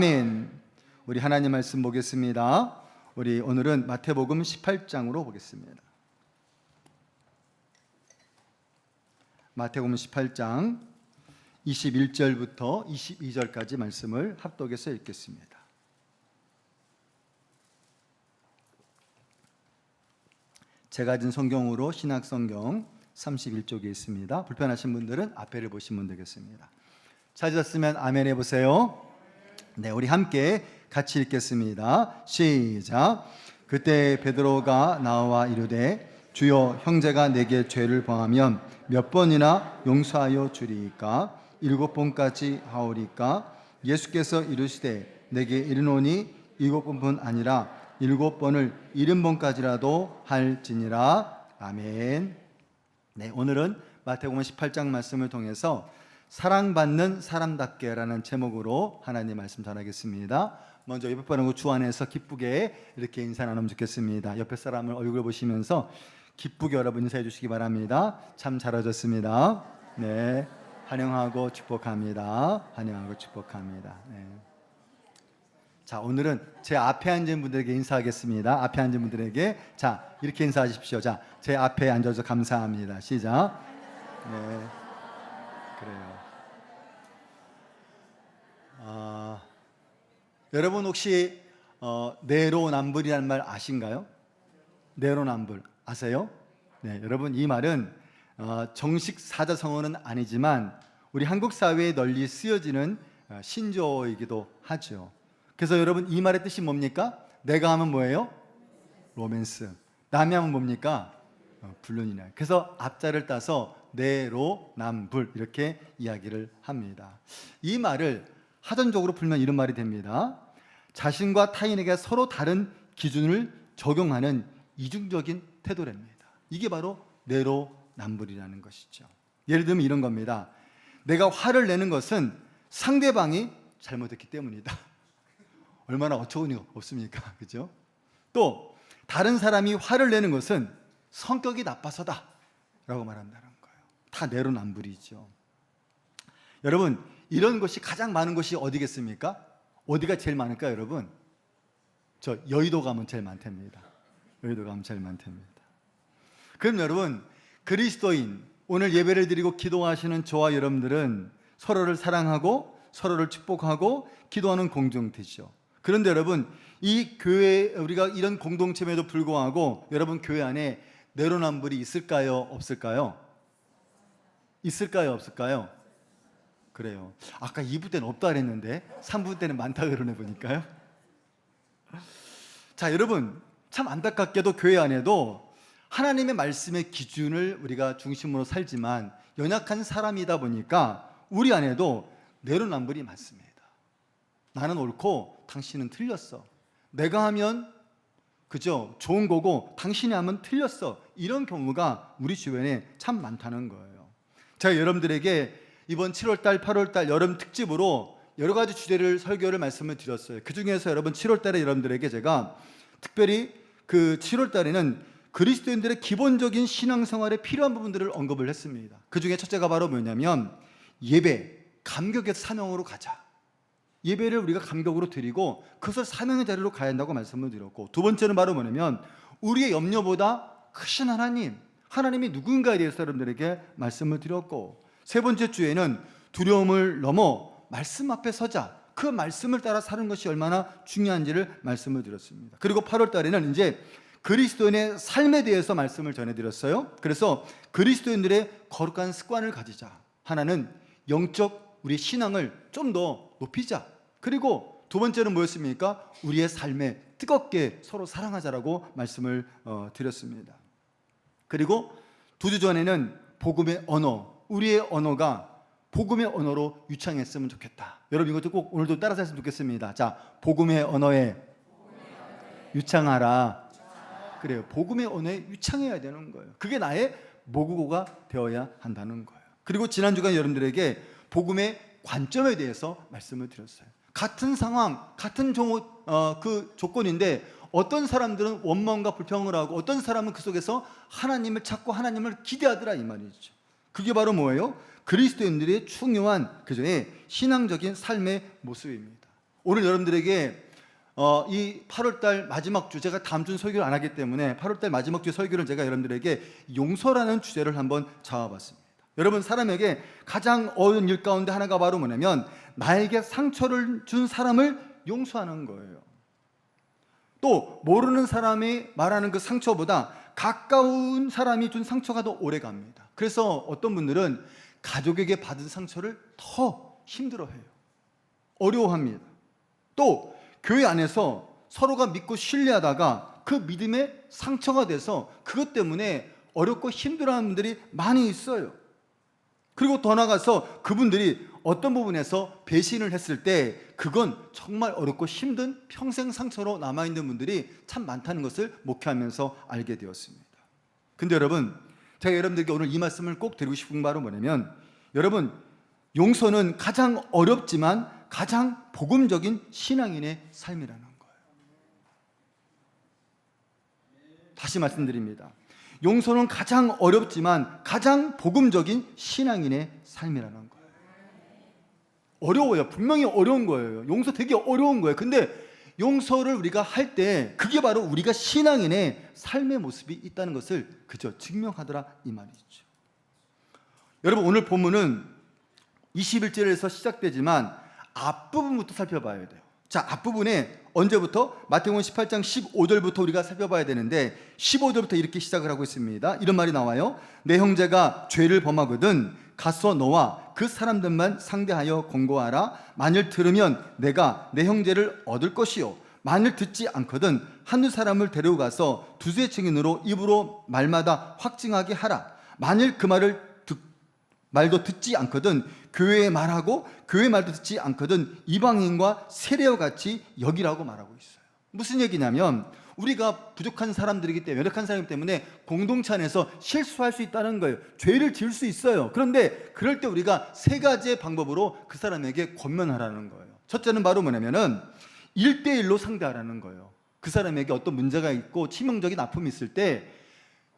아멘. 우리 하나님 말씀 보겠습니다. 우리 오늘은 마태복음 18장으로 보겠습니다. 마태복음 18장 21절부터 22절까지 말씀을 합독해서 읽겠습니다. 제가 가진 성경으로 신약성경 31쪽에 있습니다. 불편하신 분들은 앞에를 보시면 되겠습니다. 찾으셨으면 아멘 해보세요. 네, 우리 함께 같이 읽겠습니다. 시작. 그때 베드로가 나와 이르되 주여, 형제가 내게 죄를 범하면 몇 번이나 용서하여 주리이까? 7번까지 하오리까? 예수께서 이르시되 내게 이르노니 7번뿐 아니라 7번을 70번까지라도 할지니라. 아멘. 네, 오늘은 마태복음 18장 말씀을 통해서 사랑받는 사람답게라는 제목으로 하나님 말씀 전하겠습니다. 먼저 옆에 바라고 주 안에서 기쁘게 이렇게 인사 나누면 좋겠습니다. 옆에 사람을 얼굴 보시면서 기쁘게 여러분 인사해 주시기 바랍니다. 참 잘하셨습니다. 네, 환영하고 축복합니다. 환영하고 축복합니다. 네. 자, 오늘은 제 앞에 앉은 분들에게 인사하겠습니다. 앞에 앉은 분들에게 자, 이렇게 인사하십시오. 자, 제 앞에 앉아서 감사합니다. 시작. 네, 그래요. 여러분 혹시 내로남불이라는 말 아신가요? 내로남불 아세요? 네, 여러분 이 말은 정식 사자성어는 아니지만 우리 한국 사회에 널리 쓰여지는 신조어이기도 하죠. 그래서 여러분 이 말의 뜻이 뭡니까? 내가 하면 뭐예요? 로맨스. 남이 하면 뭡니까? 불륜이네. 그래서 앞자를 따서 내로남불 이렇게 이야기를 합니다. 이 말을 하전적으로 풀면 이런 말이 됩니다. 자신과 타인에게 서로 다른 기준을 적용하는 이중적인 태도랍니다. 이게 바로 내로남불이라는 것이죠. 예를 들면 이런 겁니다. 내가 화를 내는 것은 상대방이 잘못했기 때문이다. 얼마나 어처구니가 없습니까? 그죠? 또 다른 사람이 화를 내는 것은 성격이 나빠서다 라고 말한다는 거예요. 다 내로남불이죠. 여러분, 이런 것이 가장 많은 곳이 어디겠습니까? 어디가 제일 많을까요, 여러분? 저 여의도 가면 제일 많답니다. 여의도 가면 제일 많답니다. 그럼 여러분, 그리스도인, 오늘 예배를 드리고 기도하시는 저와 여러분들은 서로를 사랑하고 서로를 축복하고 기도하는 공동체죠. 그런데 여러분, 이 교회, 우리가 이런 공동체에도 불구하고 여러분 교회 안에 내로남불이 있을까요? 없을까요? 있을까요? 없을까요? 그래요. 아까 2부 때는 없다 그랬는데 3부 때는 많다 그러네 보니까요. 자, 여러분 참 안타깝게도 교회 안에도 하나님의 말씀의 기준을 우리가 중심으로 살지만 연약한 사람이다 보니까 우리 안에도 내로남불이 많습니다. 나는 옳고 당신은 틀렸어. 내가 하면 그죠? 좋은 거고 당신이 하면 틀렸어. 이런 경우가 우리 주변에 참 많다는 거예요. 제가 여러분들에게 이번 7월달, 8월달 여름 특집으로 여러 가지 주제를 설교를 말씀을 드렸어요. 그 중에서 여러분 7월달에 여러분들에게 제가 특별히 그 7월달에는 그리스도인들의 기본적인 신앙생활에 필요한 부분들을 언급을 했습니다. 그 중에 첫째가 바로 뭐냐면 예배, 감격의 사명으로 가자. 예배를 우리가 감격으로 드리고 그것을 사명의 자리로 가야 한다고 말씀을 드렸고, 두 번째는 바로 뭐냐면 우리의 염려보다 크신 하나님이 누군가에 대해서 여러분들에게 말씀을 드렸고, 세 번째 주에는 두려움을 넘어 말씀 앞에 서자, 그 말씀을 따라 사는 것이 얼마나 중요한지를 말씀을 드렸습니다. 그리고 8월 달에는 이제 그리스도인의 삶에 대해서 말씀을 전해드렸어요. 그래서 그리스도인들의 거룩한 습관을 가지자. 하나는 영적 우리 신앙을 좀 더 높이자. 그리고 두 번째는 뭐였습니까? 우리의 삶에 뜨겁게 서로 사랑하자라고 말씀을 드렸습니다. 그리고 두 주 전에는 복음의 언어, 우리의 언어가 복음의 언어로 유창했으면 좋겠다. 여러분 이것도 꼭 오늘도 따라서 했으면 좋겠습니다. 자, 복음의 언어에 유창하라. 그래요. 복음의 언어에 유창해야 되는 거예요. 그게 나의 모국어가 되어야 한다는 거예요. 그리고 지난 주간 여러분들에게 복음의 관점에 대해서 말씀을 드렸어요. 같은 상황, 같은 그 조건인데 어떤 사람들은 원망과 불평을 하고 어떤 사람은 그 속에서 하나님을 찾고 하나님을 기대하더라 이 말이죠. 그게 바로 뭐예요? 그리스도인들의 중요한 그저의 신앙적인 삶의 모습입니다. 오늘 여러분들에게 이 8월달 마지막 주, 제가 다음 주는 설교를 안 하기 때문에 8월달 마지막 주 설교를 제가 여러분들에게 용서라는 주제를 한번 잡아봤습니다. 여러분, 사람에게 가장 어려운 일 가운데 하나가 바로 뭐냐면 나에게 상처를 준 사람을 용서하는 거예요. 또 모르는 사람이 말하는 그 상처보다 가까운 사람이 준 상처가 더 오래 갑니다. 그래서 어떤 분들은 가족에게 받은 상처를 더 힘들어해요. 어려워합니다. 또 교회 안에서 서로가 믿고 신뢰하다가 그 믿음에 상처가 돼서 그것 때문에 어렵고 힘들어하는 분들이 많이 있어요. 그리고 더 나아가서 그분들이 어떤 부분에서 배신을 했을 때 그건 정말 어렵고 힘든 평생 상처로 남아있는 분들이 참 많다는 것을 목회하면서 알게 되었습니다. 근데 여러분, 제가 여러분들께 오늘 이 말씀을 꼭 드리고 싶은 바로 뭐냐면, 여러분, 용서는 가장 어렵지만 가장 복음적인 신앙인의 삶이라는 거예요. 다시 말씀드립니다. 용서는 가장 어렵지만 가장 복음적인 신앙인의 삶이라는 거예요. 어려워요. 분명히 어려운 거예요. 용서 되게 어려운 거예요. 근데 용서를 우리가 할 때 그게 바로 우리가 신앙인의 삶의 모습이 있다는 것을 그저 증명하더라 이 말이죠. 여러분, 오늘 본문은 21절에서 시작되지만 앞부분부터 살펴봐야 돼요. 자, 앞부분에 언제부터? 마태복음 18장 15절부터 우리가 살펴봐야 되는데 15절부터 이렇게 시작을 하고 있습니다. 이런 말이 나와요. 내 형제가 죄를 범하거든 가서 너와 그 사람들만 상대하여 권고하라. 만일 들으면 내가 내 형제를 얻을 것이요, 만일 듣지 않거든 한두 사람을 데리고 가서 두세 증인으로 입으로 말마다 확증하게 하라. 만일 그 말도 듣지 않거든 교회에 말하고 교회 말도 듣지 않거든 이방인과 세례와 같이 여기라고 말하고 있어요. 무슨 얘기냐면 우리가 부족한 사람들이기 때문에, 연약한 사람이기 때문에 공동체 안에서 실수할 수 있다는 거예요. 죄를 지을 수 있어요. 그런데 그럴 때 우리가 세 가지의 방법으로 그 사람에게 권면하라는 거예요. 첫째는 바로 뭐냐면은 1대1로 상대하라는 거예요. 그 사람에게 어떤 문제가 있고 치명적인 아픔이 있을 때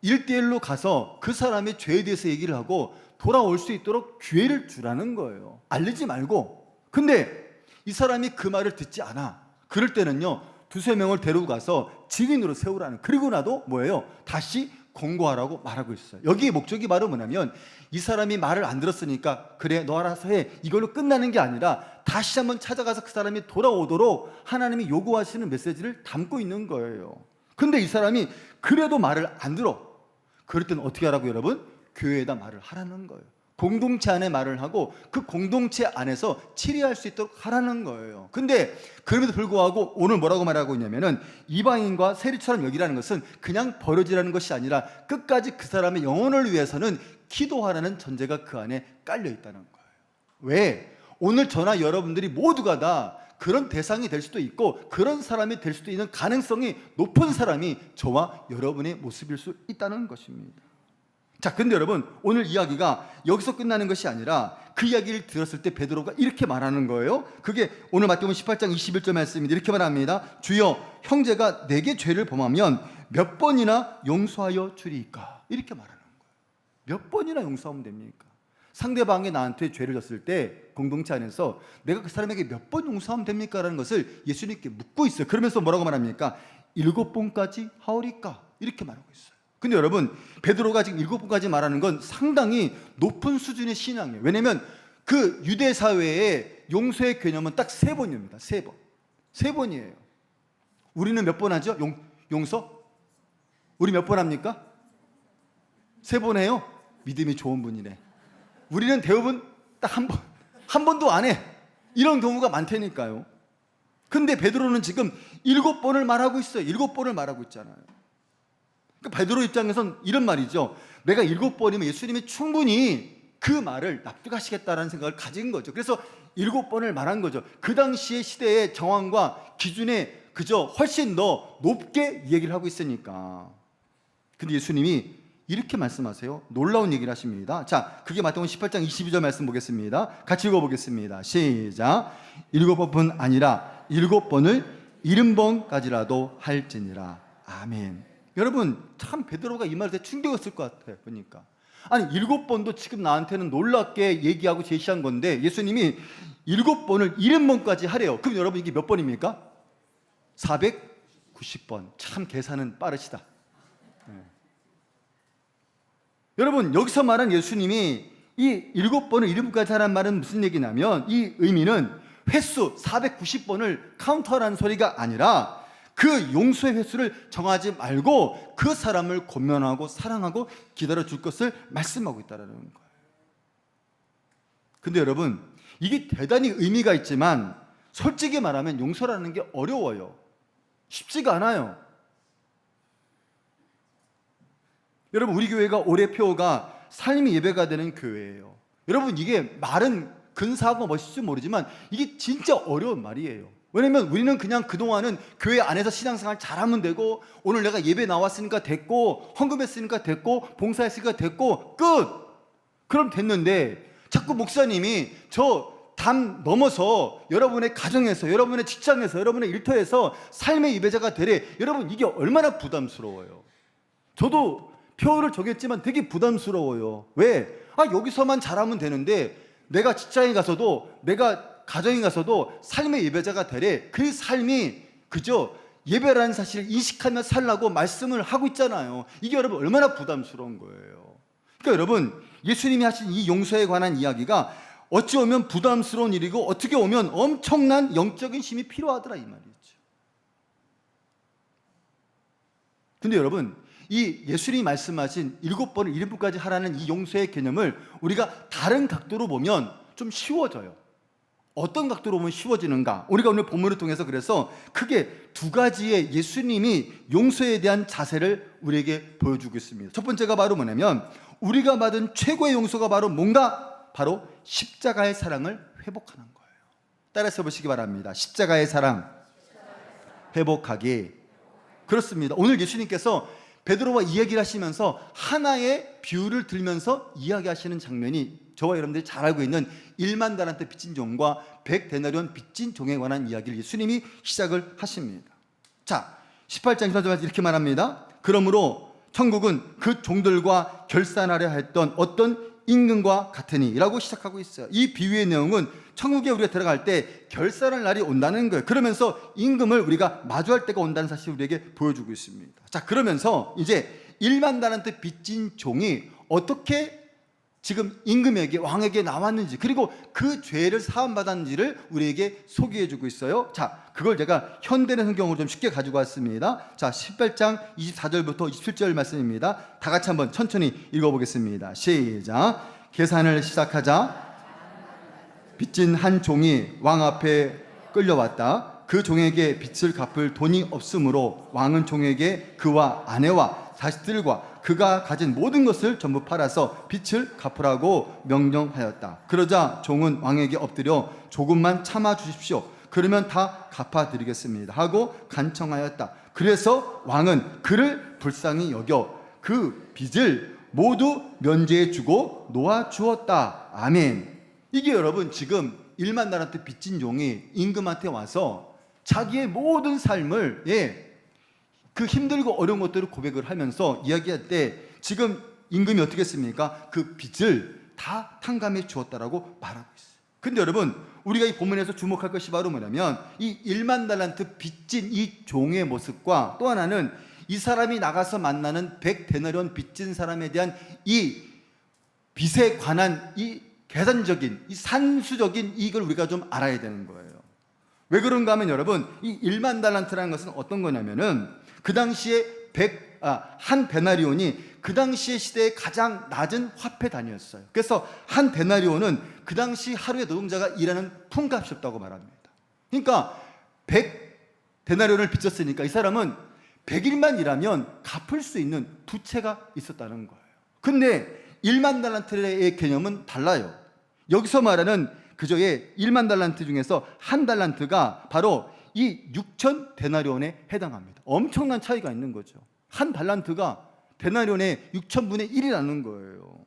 1대1로 가서 그 사람의 죄에 대해서 얘기를 하고 돌아올 수 있도록 기회를 주라는 거예요. 알리지 말고. 근데 이 사람이 그 말을 듣지 않아. 그럴 때는요, 두세 명을 데리고 가서 증인으로 세우라는, 그리고 나도 뭐예요? 다시 권고하라고 말하고 있어요. 여기의 목적이 바로 뭐냐면 이 사람이 말을 안 들었으니까 그래 너 알아서 해, 이걸로 끝나는 게 아니라 다시 한번 찾아가서 그 사람이 돌아오도록 하나님이 요구하시는 메시지를 담고 있는 거예요. 근데 이 사람이 그래도 말을 안 들어. 그럴 때는 어떻게 하라고 여러분? 교회에다 말을 하라는 거예요. 공동체 안에 말을 하고 그 공동체 안에서 치리할 수 있도록 하라는 거예요. 근데 그럼에도 불구하고 오늘 뭐라고 말하고 있냐면은 이방인과 세리처럼 여기라는 것은 그냥 버려지라는 것이 아니라 끝까지 그 사람의 영혼을 위해서는 기도하라는 전제가 그 안에 깔려 있다는 거예요. 왜? 오늘 저나 여러분들이 모두가 다 그런 대상이 될 수도 있고 그런 사람이 될 수도 있는 가능성이 높은 사람이 저와 여러분의 모습일 수 있다는 것입니다. 자, 근데 여러분, 오늘 이야기가 여기서 끝나는 것이 아니라 그 이야기를 들었을 때 베드로가 이렇게 말하는 거예요. 그게 오늘 마태복음 18장 21절 말씀입니다. 이렇게 말합니다. 주여, 형제가 내게 죄를 범하면 몇 번이나 용서하여 주리이까? 이렇게 말하는 거예요. 몇 번이나 용서하면 됩니까? 상대방이 나한테 죄를 졌을 때 공동체 안에서 내가 그 사람에게 몇 번 용서하면 됩니까? 라는 것을 예수님께 묻고 있어요. 그러면서 뭐라고 말합니까? 7번까지 하오리까? 이렇게 말하고 있어요. 근데 여러분, 베드로가 지금 7번까지 말하는 건 상당히 높은 수준의 신앙이에요. 왜냐하면 그 유대 사회의 용서의 개념은 딱 3번입니다. 3번. 3번이에요. 우리는 몇 번 하죠? 용서? 우리 몇 번 합니까? 3번 해요? 믿음이 좋은 분이네. 우리는 대부분 딱 한 번, 한 번도 안 해. 이런 경우가 많다니까요. 근데 베드로는 지금 7번을 말하고 있어요. 7번을 말하고 있잖아요. 그러니까 베드로 입장에선 이런 말이죠. 내가 7번이면 예수님이 충분히 그 말을 납득하시겠다라는 생각을 가진 거죠. 그래서 7번을 말한 거죠. 그 당시의 시대의 정황과 기준에 그저 훨씬 더 높게 얘기를 하고 있으니까. 근데 예수님이 이렇게 말씀하세요. 놀라운 얘기를 하십니다. 자, 그게 마태복음 18장 22절 말씀 보겠습니다. 같이 읽어보겠습니다. 시작. 7번뿐 아니라 7번을 70번까지라도 할지니라. 아멘. 여러분, 참 베드로가 이 말에 충격이었을 것 같아요. 보니까 아니 7번도 지금 나한테는 놀랍게 얘기하고 제시한 건데 예수님이 7번을 70번까지 하래요. 그럼 여러분 이게 몇 번입니까? 490번. 참 계산은 빠르시다. 여러분 여기서 말한 예수님이 이 7번을 7번까지 하라는 말은 무슨 얘기냐면 이 의미는 횟수 490번을 카운터라는 소리가 아니라 그 용서의 횟수를 정하지 말고 그 사람을 권면하고 사랑하고 기다려줄 것을 말씀하고 있다는 거예요. 근데 여러분 이게 대단히 의미가 있지만 솔직히 말하면 용서라는 게 어려워요. 쉽지가 않아요. 여러분 우리 교회가 올해 표어가 삶의 예배가 되는 교회예요. 여러분 이게 말은 근사하고 멋있을지 모르지만 이게 진짜 어려운 말이에요. 왜냐면 우리는 그냥 그동안은 교회 안에서 신앙생활 잘하면 되고 오늘 내가 예배 나왔으니까 됐고 헌금했으니까 됐고 봉사했으니까 됐고 끝! 그럼 됐는데 자꾸 목사님이 저 담 넘어서 여러분의 가정에서 여러분의 직장에서 여러분의 일터에서 삶의 예배자가 되래. 여러분 이게 얼마나 부담스러워요. 저도 표를 정했지만 되게 부담스러워요. 왜? 여기서만 잘하면 되는데 내가 직장에 가서도 내가 가정에 가서도 삶의 예배자가 되래. 그 삶이 그저 예배라는 사실을 인식하며 살라고 말씀을 하고 있잖아요. 이게 여러분 얼마나 부담스러운 거예요. 그러니까 여러분 예수님이 하신 이 용서에 관한 이야기가 어찌 보면 부담스러운 일이고 어떻게 보면 엄청난 영적인 힘이 필요하더라 이 말이죠. 근데 여러분 이 예수님이 말씀하신 7번을 7번까지 하라는 이 용서의 개념을 우리가 다른 각도로 보면 좀 쉬워져요. 어떤 각도로 보면 쉬워지는가? 우리가 오늘 본문을 통해서 그래서 크게 두 가지의 예수님이 용서에 대한 자세를 우리에게 보여주고 있습니다. 첫 번째가 바로 뭐냐면 우리가 받은 최고의 용서가 바로 뭔가? 바로 십자가의 사랑을 회복하는 거예요. 따라서 보시기 바랍니다. 십자가의 사랑 회복하기. 그렇습니다. 오늘 예수님께서 베드로와 이야기를 하시면서 하나의 비유를 들면서 이야기하시는 장면이 저와 여러분들이 잘 알고 있는 1만 달란트 빚진 종과 100데나리온 빚진 종에 관한 이야기를 예수님이 시작을 하십니다. 자, 18장 18절까지 이렇게 말합니다. 그러므로 천국은 그 종들과 결산하려 했던 어떤 임금과 같으니 라고 시작하고 있어요. 이 비유의 내용은 천국에 우리가 들어갈 때 결산할 날이 온다는 거예요. 그러면서 임금을 우리가 마주할 때가 온다는 사실을 우리에게 보여주고 있습니다. 자, 그러면서 이제 1만 달란트 빚진 종이 어떻게 지금 임금에게 왕에게 나왔는지 그리고 그 죄를 사함받았는지를 우리에게 소개해주고 있어요. 자, 그걸 제가 현대의 성경으로 좀 쉽게 가지고 왔습니다. 자, 18장 24절부터 27절 말씀입니다. 다 같이 한번 천천히 읽어보겠습니다. 시작. 계산을 시작하자 빚진 한 종이 왕 앞에 끌려왔다. 그 종에게 빚을 갚을 돈이 없으므로 왕은 종에게 그와 아내와 자식들과 그가 가진 모든 것을 전부 팔아서 빚을 갚으라고 명령하였다. 그러자 종은 왕에게 엎드려 조금만 참아 주십시오. 그러면 다 갚아드리겠습니다 하고 간청하였다. 그래서 왕은 그를 불쌍히 여겨 그 빚을 모두 면제해 주고 놓아 주었다. 아멘. 이게 여러분 지금 1만 달란트 빚진 종이 임금한테 와서 자기의 모든 삶을 그 힘들고 어려운 것들을 고백을 하면서 이야기할 때 지금 임금이 어떻게 했습니까? 그 빚을 다 탕감해 주었다라고 말하고 있어요. 근데 여러분 우리가 이 본문에서 주목할 것이 바로 뭐냐면 이 1만 달란트 빚진 이 종의 모습과 또 하나는 이 사람이 나가서 만나는 100데나리온 빚진 사람에 대한 이 빚에 관한 이 계산적인 이 산수적인 이익을 우리가 좀 알아야 되는 거예요. 왜 그런가 하면 여러분 이 1만 달란트라는 것은 어떤 거냐면은 그 당시에 한 데나리온이 그 당시의 시대의 가장 낮은 화폐 단위였어요. 그래서 한 데나리온은 그 당시 하루에 노동자가 일하는 품값이었다고 말합니다. 그러니까 100데나리온을 빚졌으니까 이 사람은 100일만 일하면 갚을 수 있는 부채가 있었다는 거예요. 근데 1만 달란트의 개념은 달라요. 여기서 말하는 그저의 1만 달란트 중에서 한 달란트가 바로 이 6천 데나리온에 해당합니다. 엄청난 차이가 있는 거죠. 한 달란트가 데나리온의 6천분의 1이라는 거예요.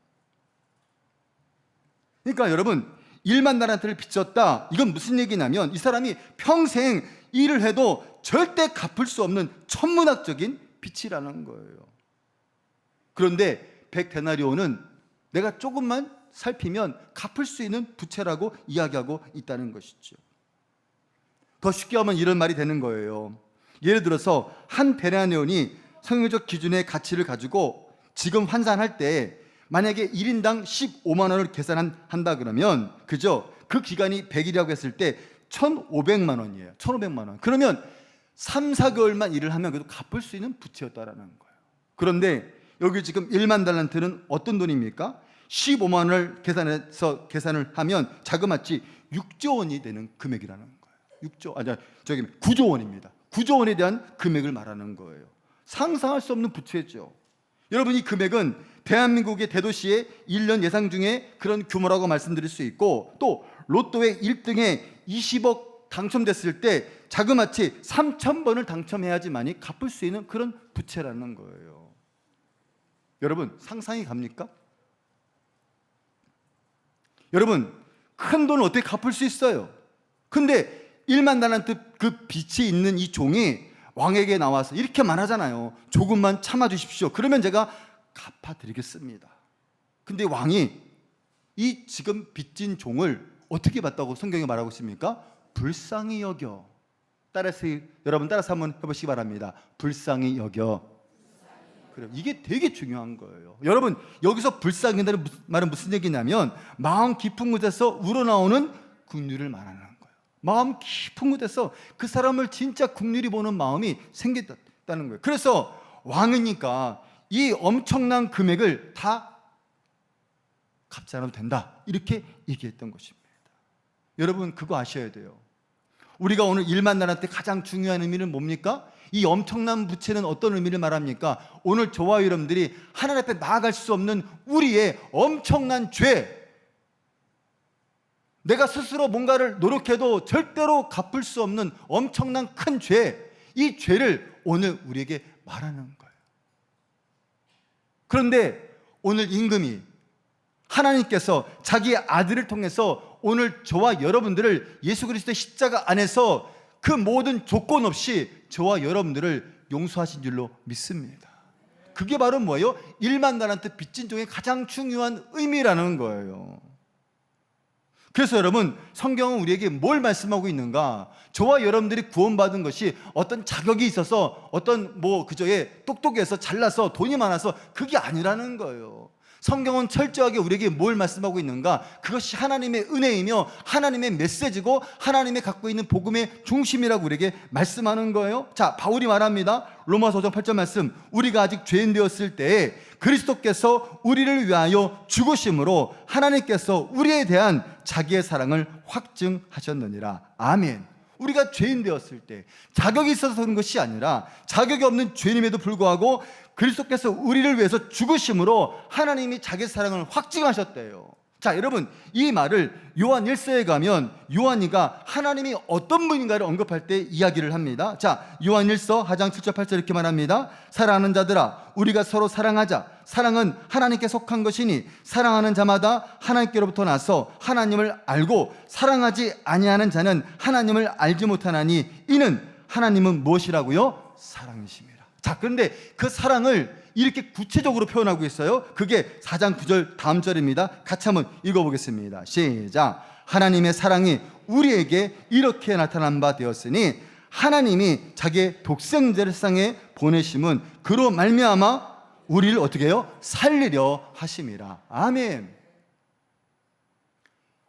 그러니까 여러분 1만 달란트를 빚졌다. 이건 무슨 얘기냐면 이 사람이 평생 일을 해도 절대 갚을 수 없는 천문학적인 빚이라는 거예요. 그런데 100데나리온은 내가 조금만 살피면 갚을 수 있는 부채라고 이야기하고 있다는 것이죠. 더 쉽게 하면 이런 말이 되는 거예요. 예를 들어서 한 배란회원이 성경적 기준의 가치를 가지고 지금 환산할 때 만약에 1인당 15만 원을 계산한다 그러면 그죠? 그 기간이 100일이라고 했을 때 1,500만 원이에요. 1,500만 원. 그러면 3, 4개월만 일을 하면 그래도 갚을 수 있는 부채였다라는 거예요. 그런데 여기 지금 1만 달란트는 어떤 돈입니까? 15만 원을 계산을 하면 자그마치 6조 원이 되는 금액이라는 거예요. 9조 원입니다. 9조 원에 대한 금액을 말하는 거예요. 상상할 수 없는 부채죠. 여러분, 이 금액은 대한민국의 대도시의 1년 예상 중에 그런 규모라고 말씀드릴 수 있고, 또 로또의 1등에 20억 당첨됐을 때 자그마치 3,000번을 당첨해야지만이 갚을 수 있는 그런 부채라는 거예요. 여러분, 상상이 갑니까? 여러분, 큰 돈을 어떻게 갚을 수 있어요? 근데 1만 달란트 그 빚이 있는 이 종이 왕에게 나와서 이렇게 말하잖아요. 조금만 참아주십시오. 그러면 제가 갚아드리겠습니다. 근데 왕이 이 지금 빚진 종을 어떻게 봤다고 성경에 말하고 있습니까? 불쌍히 여겨. 여러분 따라서 한번 해보시기 바랍니다. 불쌍히 여겨. 그래, 이게 되게 중요한 거예요. 여러분, 여기서 불쌍히라는 말은 무슨 얘기냐면 마음 깊은 곳에서 우러나오는 긍휼을 말하는 거예요. 마음 깊은 곳에서 그 사람을 진짜 긍휼히 보는 마음이 생겼다는 거예요. 그래서 왕이니까 이 엄청난 금액을 다 갚지 않아도 된다, 이렇게 얘기했던 것입니다. 여러분, 그거 아셔야 돼요. 우리가 오늘 1만 달란트 가장 중요한 의미는 뭡니까? 이 엄청난 부채는 어떤 의미를 말합니까? 오늘 저와 여러분들이 하나님 앞에 나아갈 수 없는 우리의 엄청난 죄, 내가 스스로 뭔가를 노력해도 절대로 갚을 수 없는 엄청난 큰 죄, 이 죄를 오늘 우리에게 말하는 거예요. 그런데 오늘 임금이 하나님께서 자기의 아들을 통해서 오늘 저와 여러분들을 예수 그리스도의 십자가 안에서 그 모든 조건 없이 저와 여러분들을 용서하신 줄로 믿습니다. 그게 바로 뭐예요? 1만 달란트 빚진 종의 가장 중요한 의미라는 거예요. 그래서 여러분, 성경은 우리에게 뭘 말씀하고 있는가? 저와 여러분들이 구원받은 것이 어떤 자격이 있어서 어떤 그저에 똑똑해서 잘나서 돈이 많아서 그게 아니라는 거예요. 성경은 철저하게 우리에게 뭘 말씀하고 있는가? 그것이 하나님의 은혜이며 하나님의 메시지고 하나님의 갖고 있는 복음의 중심이라고 우리에게 말씀하는 거예요. 자, 바울이 말합니다. 로마서 5장 8절 말씀, 우리가 아직 죄인 되었을 때에 그리스도께서 우리를 위하여 죽으심으로 하나님께서 우리에 대한 자기의 사랑을 확증하셨느니라. 아멘. 우리가 죄인 되었을 때 자격이 있어서 그런 것이 아니라 자격이 없는 죄인임에도 불구하고 그리스도께서 우리를 위해서 죽으심으로 하나님이 자기 사랑을 확증하셨대요. 자, 여러분, 이 말을 요한 1서에 가면 요한이가 하나님이 어떤 분인가를 언급할 때 이야기를 합니다. 자, 요한 1서 4장 7절 8절 이렇게 말합니다. 사랑하는 자들아, 우리가 서로 사랑하자. 사랑은 하나님께 속한 것이니 사랑하는 자마다 하나님께로부터 나서 하나님을 알고 사랑하지 아니하는 자는 하나님을 알지 못하나니 이는 하나님은 무엇이라고요? 사랑이십니다. 자, 그런데 그 사랑을 이렇게 구체적으로 표현하고 있어요. 그게 4장 9절 다음 절입니다. 같이 한번 읽어보겠습니다. 시작. 하나님의 사랑이 우리에게 이렇게 나타난 바 되었으니 하나님이 자기의 독생자를 세상에 보내심은 그로 말미암아 우리를 어떻게 해요? 살리려 하심이라. 아멘.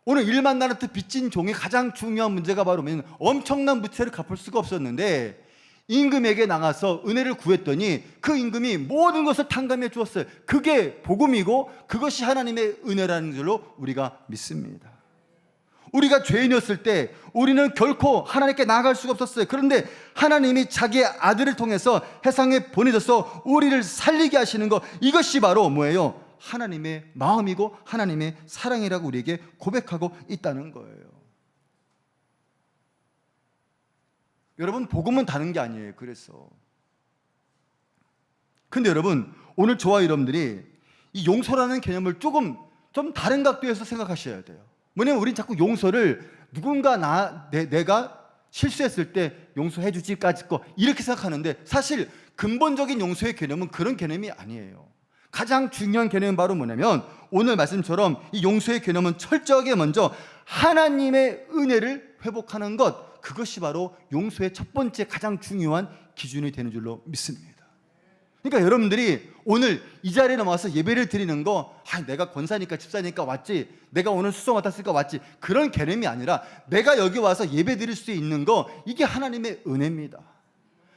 오늘 1만 달란트 빚진 종의 가장 중요한 문제가 바로 엄청난 부채를 갚을 수가 없었는데 임금에게 나가서 은혜를 구했더니 그 임금이 모든 것을 탕감해 주었어요. 그게 복음이고 그것이 하나님의 은혜라는 줄로 우리가 믿습니다. 우리가 죄인이었을 때 우리는 결코 하나님께 나아갈 수가 없었어요. 그런데 하나님이 자기의 아들을 통해서 세상에 보내셔서 우리를 살리게 하시는 것, 이것이 바로 뭐예요? 하나님의 마음이고 하나님의 사랑이라고 우리에게 고백하고 있다는 거예요. 여러분, 복음은 다른 게 아니에요. 그래서 근데 여러분, 오늘 저와 여러분들이 이 용서라는 개념을 좀 다른 각도에서 생각하셔야 돼요. 뭐냐면 우린 자꾸 용서를 누군가 내가 실수했을 때 용서해 주지까지 거 이렇게 생각하는데 사실 근본적인 용서의 개념은 그런 개념이 아니에요. 가장 중요한 개념은 바로 뭐냐면 오늘 말씀처럼 이 용서의 개념은 철저하게 먼저 하나님의 은혜를 회복하는 것, 그것이 바로 용서의 첫 번째 가장 중요한 기준이 되는 줄로 믿습니다. 그러니까 여러분들이 오늘 이 자리에 나와서 예배를 드리는 거, 내가 권사니까 집사니까 왔지, 내가 오늘 수송 맡았으니까 왔지, 그런 개념이 아니라 내가 여기 와서 예배 드릴 수 있는 거, 이게 하나님의 은혜입니다.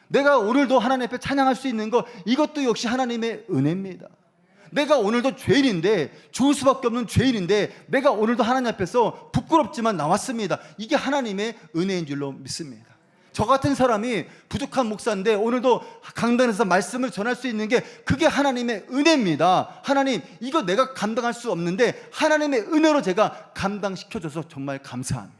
내가 오늘도 하나님 앞에 찬양할 수 있는 거, 이것도 역시 하나님의 은혜입니다. 내가 오늘도 죄인인데, 죽을 수밖에 없는 죄인인데 내가 오늘도 하나님 앞에서 부끄럽지만 나왔습니다. 이게 하나님의 은혜인 줄로 믿습니다. 저 같은 사람이 부족한 목사인데 오늘도 강단에서 말씀을 전할 수 있는 게, 그게 하나님의 은혜입니다. 하나님, 이거 내가 감당할 수 없는데 하나님의 은혜로 제가 감당시켜줘서 정말 감사합니다.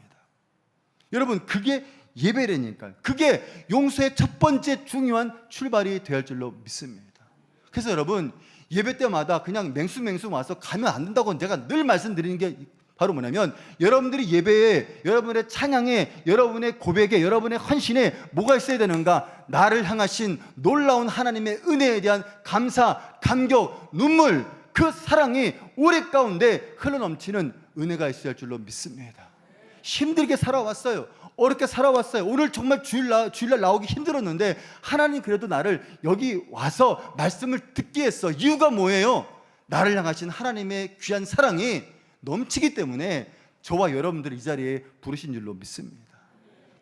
여러분, 그게 예배라니까요. 그게 용서의 첫 번째 중요한 출발이 되어야 할 줄로 믿습니다. 그래서 여러분, 예배 때마다 그냥 맹수맹수 와서 가면 안 된다고 제가 늘 말씀드리는 게 바로 뭐냐면, 여러분들이 예배에, 여러분의 찬양에, 여러분의 고백에, 여러분의 헌신에 뭐가 있어야 되는가? 나를 향하신 놀라운 하나님의 은혜에 대한 감사, 감격, 눈물, 그 사랑이 우리 가운데 흘러넘치는 은혜가 있어야 할 줄로 믿습니다. 힘들게 살아왔어요. 어렵게 살아왔어요. 오늘 정말 주일날 나오기 힘들었는데 하나님 그래도 나를 여기 와서 말씀을 듣게 했어. 이유가 뭐예요? 나를 향하신 하나님의 귀한 사랑이 넘치기 때문에 저와 여러분들을 이 자리에 부르신 줄로 믿습니다.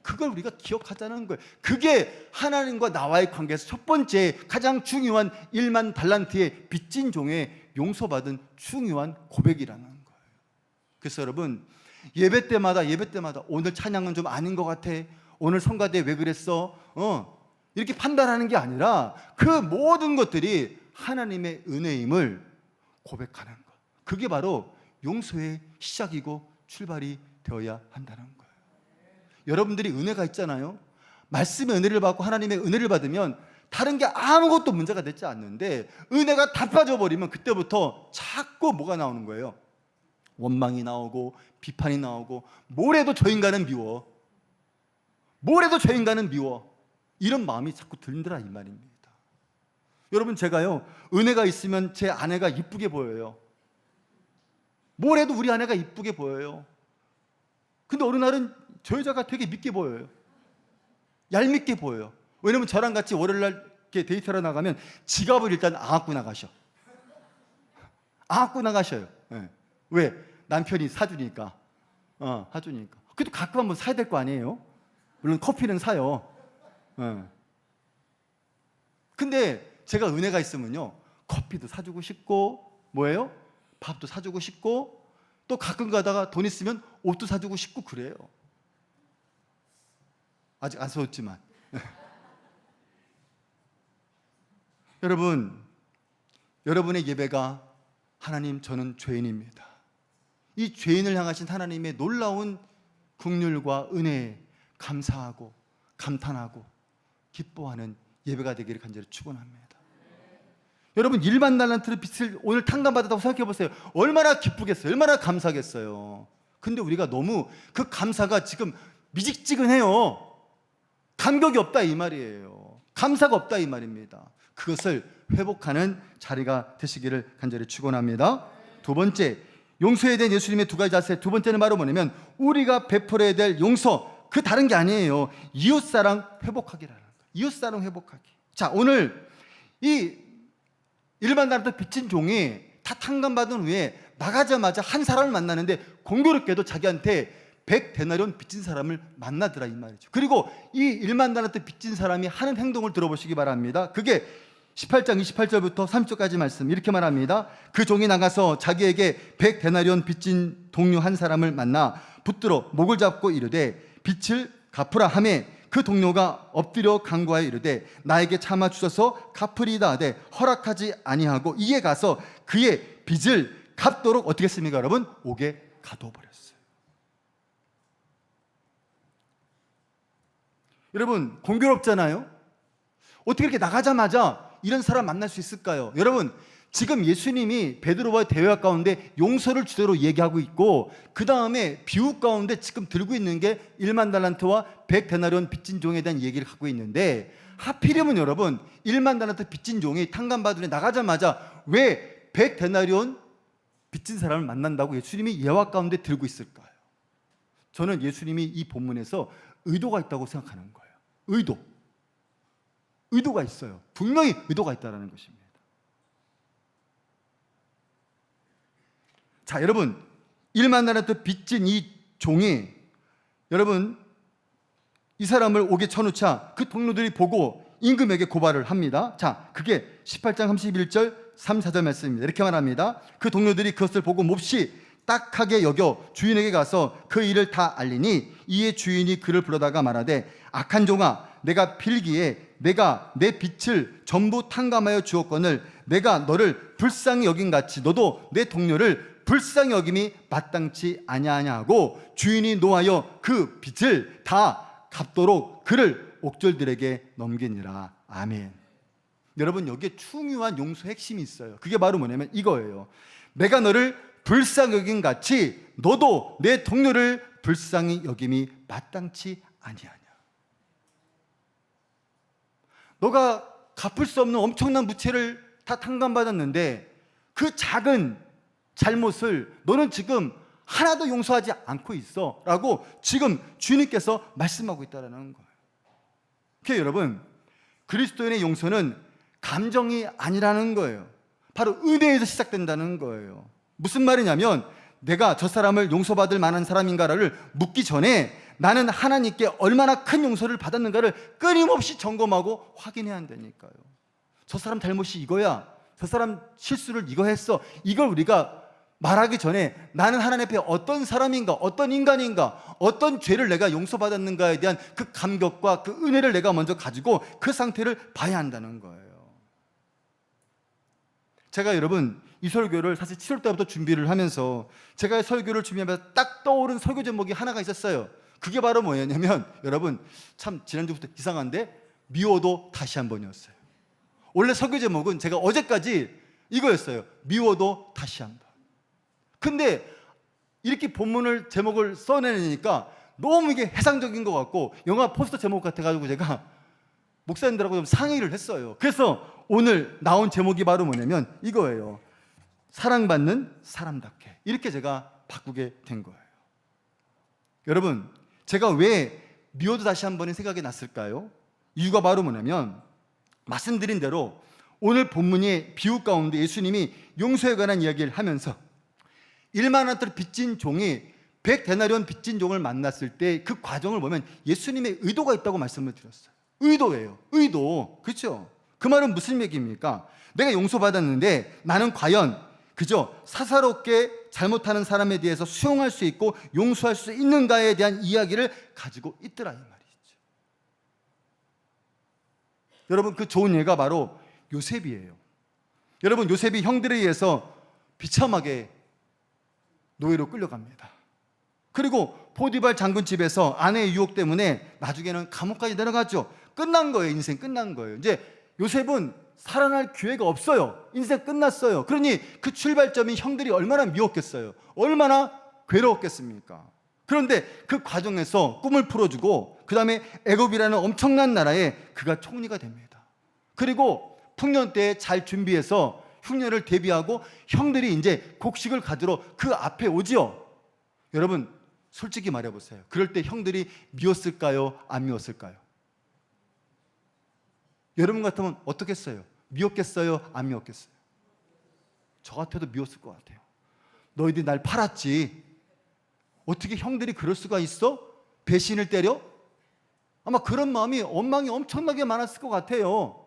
그걸 우리가 기억하자는 거예요. 그게 하나님과 나와의 관계에서 첫 번째 가장 중요한 1만 달란트의 빚진 종의 용서받은 중요한 고백이라는 거예요. 그래서 여러분, 예배 때마다 오늘 찬양은 좀 아닌 것 같아, 오늘 성가대 왜 그랬어, 이렇게 판단하는 게 아니라 그 모든 것들이 하나님의 은혜임을 고백하는 것, 그게 바로 용서의 시작이고 출발이 되어야 한다는 거예요. 여러분들이 은혜가 있잖아요. 말씀의 은혜를 받고 하나님의 은혜를 받으면 다른 게 아무것도 문제가 되지 않는데, 은혜가 다 빠져버리면 그때부터 자꾸 뭐가 나오는 거예요? 원망이 나오고 비판이 나오고, 뭐래도 저 인간은 미워, 뭐래도 저 인간은 미워, 이런 마음이 자꾸 들더라 이 말입니다. 여러분, 제가요, 은혜가 있으면 제 아내가 이쁘게 보여요. 뭐래도 우리 아내가 이쁘게 보여요. 근데 어느 날은 저 여자가 되게 밉게 보여요. 얄밉게 보여요. 왜냐면 저랑 같이 월요일날 이렇게 데이트하러 나가면 지갑을 일단 안 갖고 나가셔. 안 갖고 나가셔요. 네. 왜? 남편이 사주니까. 사주니까. 그래도 가끔 한번 사야 될 거 아니에요? 물론 커피는 사요. 근데 제가 은혜가 있으면요, 커피도 사주고 싶고, 뭐예요? 밥도 사주고 싶고, 또 가끔 가다가 돈 있으면 옷도 사주고 싶고 그래요. 아직 안 사줬지만. 여러분, 여러분의 예배가 하나님, 저는 죄인입니다, 이 죄인을 향하신 하나님의 놀라운 긍휼과 은혜에 감사하고 감탄하고 기뻐하는 예배가 되기를 간절히 축원합니다. 여러분, 1만 달란트의 빚을 오늘 탕감받았다고 생각해 보세요. 얼마나 기쁘겠어요? 얼마나 감사하겠어요? 근데 우리가 너무 그 감사가 지금 미직지근해요. 감격이 없다 이 말이에요. 감사가 없다 이 말입니다. 그것을 회복하는 자리가 되시기를 간절히 축원합니다. 두 번째, 용서에 대한 예수님의 두 가지 자세. 두 번째는 바로 뭐냐면, 우리가 베풀어야 될 용서, 그 다른 게 아니에요. 이웃사랑 회복하기라는 거예요. 이웃사랑 회복하기. 자, 오늘 이 1만 달란트 빚진 종이 다 탕감받은 후에 나가자마자 한 사람을 만나는데 공교롭게도 자기한테 100데나리온 빚진 사람을 만나더라 이 말이죠. 그리고 이 1만 달란트 빚진 사람이 하는 행동을 들어보시기 바랍니다. 그게 18장 28절부터 30절까지 말씀, 이렇게 말합니다. 그 종이 나가서 자기에게 100데나리온 빚진 동료 한 사람을 만나 붙들어 목을 잡고 이르되 빚을 갚으라 하매, 그 동료가 엎드려 간구하여 이르되 나에게 참아 주소서 갚으리다 하되 허락하지 아니하고 이에 가서 그의 빚을 갚도록 어떻게 했습니까 여러분? 옥에 가둬버렸어요. 여러분, 공교롭잖아요. 어떻게 이렇게 나가자마자 이런 사람 만날 수 있을까요? 여러분, 지금 예수님이 베드로와의 대화 가운데 용서를 주제로 얘기하고 있고, 그 다음에 비유 가운데 지금 들고 있는 게 1만 달란트와 100데나리온 빚진 종에 대한 얘기를 하고 있는데, 하필이면 여러분 1만 달란트 빚진 종이 탕감받으러 나가자마자 왜 100데나리온 빚진 사람을 만난다고 예수님이 예화 가운데 들고 있을까요? 저는 예수님이 이 본문에서 의도가 있다고 생각하는 거예요. 의도가 있어요. 분명히 의도가 있다는 것입니다. 자, 여러분, 1만 달란트 빚진 이 종이, 여러분, 이 사람을 옥에 쳐놓자 그 동료들이 보고 임금에게 고발을 합니다. 자, 그게 18장 31절 3, 4절 말씀입니다. 이렇게 말합니다. 그 동료들이 그것을 보고 몹시 딱하게 여겨 주인에게 가서 그 일을 다 알리니, 이에 주인이 그를 부르다가 말하되, 악한 종아, 내가 필기에 내가 내 빚을 전부 탕감하여 주었거늘 내가 너를 불쌍히 여긴 같이 너도 내 동료를 불쌍히 여김이 마땅치 아니하냐 하고, 주인이 노하여 그 빚을 다 갚도록 그를 옥졸들에게 넘기니라. 아멘. 여러분, 여기에 중요한 용서의 핵심이 있어요. 그게 바로 뭐냐면 이거예요. 내가 너를 불쌍히 여긴 같이 너도 내 동료를 불쌍히 여김이 마땅치 아니하냐. 너가 갚을 수 없는 엄청난 부채를 다 탕감받았는데 그 작은 잘못을 너는 지금 하나도 용서하지 않고 있어 라고 지금 주님께서 말씀하고 있다는 거예요. 그래서 여러분, 그리스도인의 용서는 감정이 아니라는 거예요. 바로 은혜에서 시작된다는 거예요. 무슨 말이냐면, 내가 저 사람을 용서받을 만한 사람인가를 묻기 전에 나는 하나님께 얼마나 큰 용서를 받았는가를 끊임없이 점검하고 확인해야 한다니까요. 저 사람 잘못이 이거야, 저 사람 실수를 이거 했어, 이걸 우리가 말하기 전에 나는 하나님 앞에 어떤 사람인가, 어떤 인간인가, 어떤 죄를 내가 용서받았는가에 대한 그 감격과 그 은혜를 내가 먼저 가지고 그 상태를 봐야 한다는 거예요. 제가 여러분 이 설교를 사실 7월 달부터 준비를 하면서 제가 설교를 준비하면서 딱 떠오른 설교 제목이 하나가 있었어요. 그게 바로 뭐였냐면, 여러분 참 지난주부터 이상한데 미워도 다시 한 번이었어요. 원래 설교 제목은 제가 어제까지 이거였어요. 미워도 다시 한 번. 근데 이렇게 본문을 제목을 써내니까 너무 이게 해상적인 것 같고 영화 포스터 제목 같아가지고 제가 목사님들하고 좀 상의를 했어요. 그래서 오늘 나온 제목이 바로 뭐냐면 이거예요. 사랑받는 사람답게. 이렇게 제가 바꾸게 된 거예요. 여러분, 제가 왜 미워도 다시 한 번의 생각이 났을까요? 이유가 바로 뭐냐면, 말씀드린 대로 오늘 본문의 비유 가운데 예수님이 용서에 관한 이야기를 하면서 1만 원짜리 빚진 종이 100데나리온 빚진 종을 만났을 때 그 과정을 보면 예수님의 의도가 있다고 말씀을 드렸어요. 의도예요. 의도. 그렇죠? 그 말은 무슨 얘기입니까? 내가 용서받았는데 나는 과연 그저 사사롭게 잘못하는 사람에 대해서 수용할 수 있고 용서할 수 있는가에 대한 이야기를 가지고 있더라 이 말이죠. 여러분, 그 좋은 예가 바로 요셉이에요. 여러분, 요셉이 형들에 의해서 비참하게 노예로 끌려갑니다. 그리고 포디발 장군 집에서 아내의 유혹 때문에 나중에는 감옥까지 내려가죠. 끝난 거예요. 인생 끝난 거예요. 이제 요셉은 살아날 기회가 없어요. 인생 끝났어요. 그러니 그 출발점이 형들이 얼마나 미웠겠어요. 얼마나 괴로웠겠습니까? 그런데 그 과정에서 꿈을 풀어주고 그 다음에 애굽이라는 엄청난 나라에 그가 총리가 됩니다. 그리고 풍년 때에 잘 준비해서 흉년을 대비하고 형들이 이제 곡식을 가지러 그 앞에 오지요. 여러분, 솔직히 말해보세요. 그럴 때 형들이 미웠을까요? 안 미웠을까요? 여러분 같으면 어떻겠어요? 미웠겠어요? 안 미웠겠어요? 저 같아도 미웠을 것 같아요. 너희들이 날 팔았지. 어떻게 형들이 그럴 수가 있어? 배신을 때려? 아마 그런 마음이 원망이 엄청나게 많았을 것 같아요.